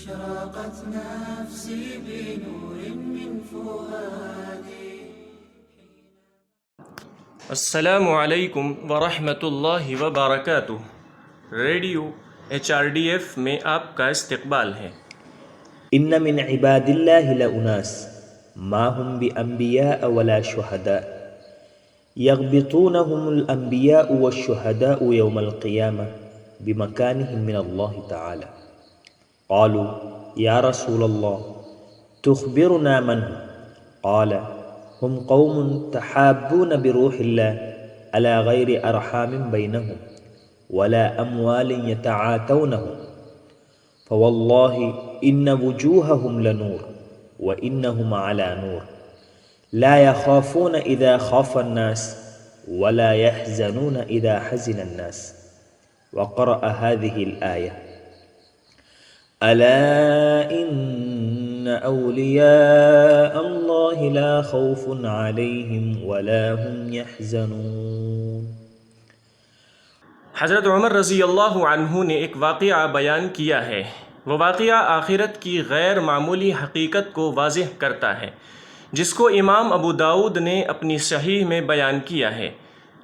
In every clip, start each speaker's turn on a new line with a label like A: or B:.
A: أشرقت نفسي بنور من فؤادي.
B: السلام علیکم ورحمۃ اللہ وبرکاتہ. ریڈیو HRDF میں آپ کا استقبال ہے.
C: ان من عباد اللہ لأناس ما هم بأنبیاء ولا شهداء يغبطونهم الأنبياء والشهداء يوم القيامة بمكانهم من الله تعالى. قالوا يا رسول الله تخبرنا من هم؟ قال هم قوم تحابون بروح الله على غير أرحام بينهم ولا أموال يتعاتونه فوالله إن وجوههم لنور وإنهم على نور لا يخافون إذا خاف الناس ولا يحزنون إذا حزن الناس. وقرأ هذه الآية ألا إن أولياء الله لا خوف عليهم ولا هم يحزنون.
B: حضرت عمر رضی اللہ عنہ نے ایک واقعہ بیان کیا ہے. وہ واقعہ آخرت کی غیر معمولی حقیقت کو واضح کرتا ہے جس کو امام ابو داؤد نے اپنی صحیح میں بیان کیا ہے.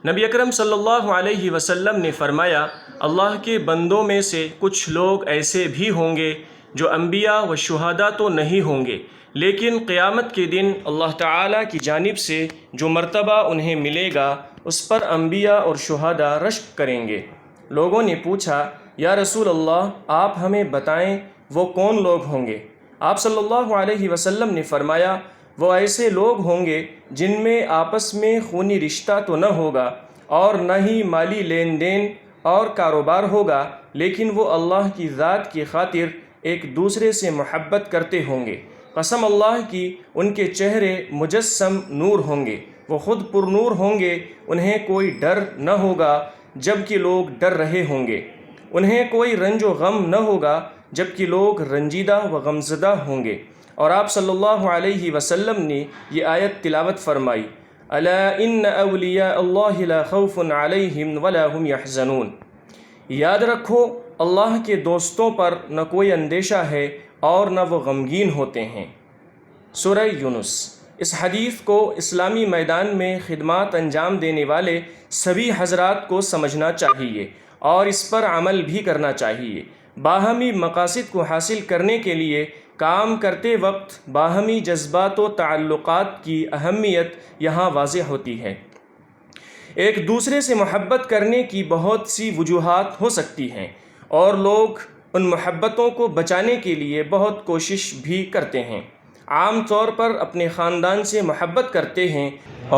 B: نبی اکرم صلی اللہ علیہ وسلم نے فرمایا اللہ کے بندوں میں سے کچھ لوگ ایسے بھی ہوں گے جو انبیاء و شہداء تو نہیں ہوں گے لیکن قیامت کے دن اللہ تعالیٰ کی جانب سے جو مرتبہ انہیں ملے گا اس پر انبیاء اور شہداء رشک کریں گے. لوگوں نے پوچھا یا رسول اللہ آپ ہمیں بتائیں وہ کون لوگ ہوں گے؟ آپ صلی اللہ علیہ وسلم نے فرمایا وہ ایسے لوگ ہوں گے جن میں آپس میں خونی رشتہ تو نہ ہوگا اور نہ ہی مالی لین دین اور کاروبار ہوگا لیکن وہ اللہ کی ذات کی خاطر ایک دوسرے سے محبت کرتے ہوں گے. قسم اللہ کی ان کے چہرے مجسم نور ہوں گے، وہ خود پر نور ہوں گے، انہیں کوئی ڈر نہ ہوگا جبکہ لوگ ڈر رہے ہوں گے، انہیں کوئی رنج و غم نہ ہوگا جبکہ لوگ رنجیدہ و غمزدہ ہوں گے. اور آپ صلی اللہ علیہ وسلم نے یہ آیت تلاوت فرمائی الا ان اولیاء اللہ لا خوف علیہم ولا هم يحزنون. یاد رکھو اللہ کے دوستوں پر نہ کوئی اندیشہ ہے اور نہ وہ غمگین ہوتے ہیں. سورہ یونس. اس حدیث کو اسلامی میدان میں خدمات انجام دینے والے سبھی حضرات کو سمجھنا چاہیے اور اس پر عمل بھی کرنا چاہیے. باہمی مقاصد کو حاصل کرنے کے لیے کام کرتے وقت باہمی جذبات و تعلقات کی اہمیت یہاں واضح ہوتی ہے. ایک دوسرے سے محبت کرنے کی بہت سی وجوہات ہو سکتی ہیں اور لوگ ان محبتوں کو بچانے کے لیے بہت کوشش بھی کرتے ہیں. عام طور پر اپنے خاندان سے محبت کرتے ہیں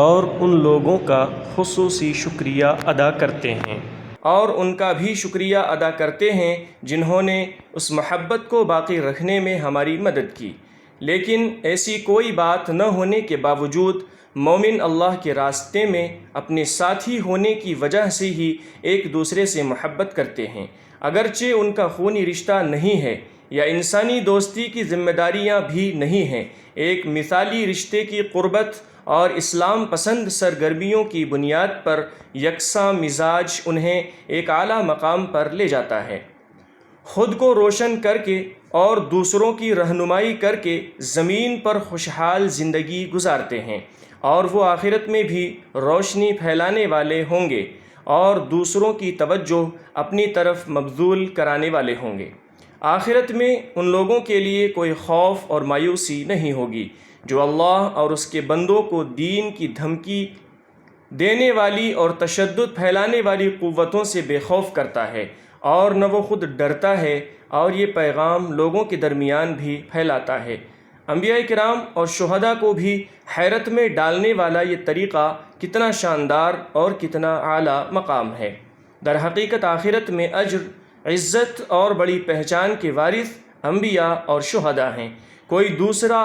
B: اور ان لوگوں کا خصوصی شکریہ ادا کرتے ہیں اور ان کا بھی شکریہ ادا کرتے ہیں جنہوں نے اس محبت کو باقی رکھنے میں ہماری مدد کی. لیکن ایسی کوئی بات نہ ہونے کے باوجود مومن اللہ کے راستے میں اپنے ساتھی ہونے کی وجہ سے ہی ایک دوسرے سے محبت کرتے ہیں اگرچہ ان کا خونی رشتہ نہیں ہے یا انسانی دوستی کی ذمہ داریاں بھی نہیں ہیں. ایک مثالی رشتے کی قربت اور اسلام پسند سرگرمیوں کی بنیاد پر یکساں مزاج انہیں ایک اعلیٰ مقام پر لے جاتا ہے. خود کو روشن کر کے اور دوسروں کی رہنمائی کر کے زمین پر خوشحال زندگی گزارتے ہیں اور وہ آخرت میں بھی روشنی پھیلانے والے ہوں گے اور دوسروں کی توجہ اپنی طرف مبذول کرانے والے ہوں گے. آخرت میں ان لوگوں کے لیے کوئی خوف اور مایوسی نہیں ہوگی جو اللہ اور اس کے بندوں کو دین کی دھمکی دینے والی اور تشدد پھیلانے والی قوتوں سے بے خوف کرتا ہے اور نہ وہ خود ڈرتا ہے اور یہ پیغام لوگوں کے درمیان بھی پھیلاتا ہے. انبیاء کرام اور شہداء کو بھی حیرت میں ڈالنے والا یہ طریقہ کتنا شاندار اور کتنا اعلیٰ مقام ہے. در حقیقت آخرت میں اجر، عزت اور بڑی پہچان کے وارث انبیاء اور شہداء ہیں. کوئی دوسرا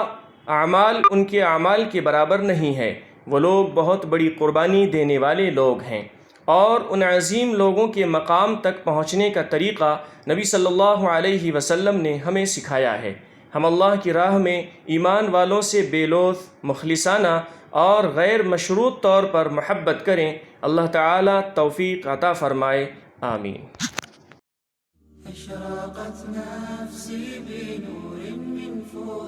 B: اعمال ان کے اعمال کے برابر نہیں ہے. وہ لوگ بہت بڑی قربانی دینے والے لوگ ہیں اور ان عظیم لوگوں کے مقام تک پہنچنے کا طریقہ نبی صلی اللہ علیہ وسلم نے ہمیں سکھایا ہے. ہم اللہ کی راہ میں ایمان والوں سے بے لوث، مخلصانہ اور غیر مشروط طور پر محبت کریں. اللہ تعالیٰ توفیق عطا فرمائے. آمین.
A: أشرقت نفسي بنور من فؤادي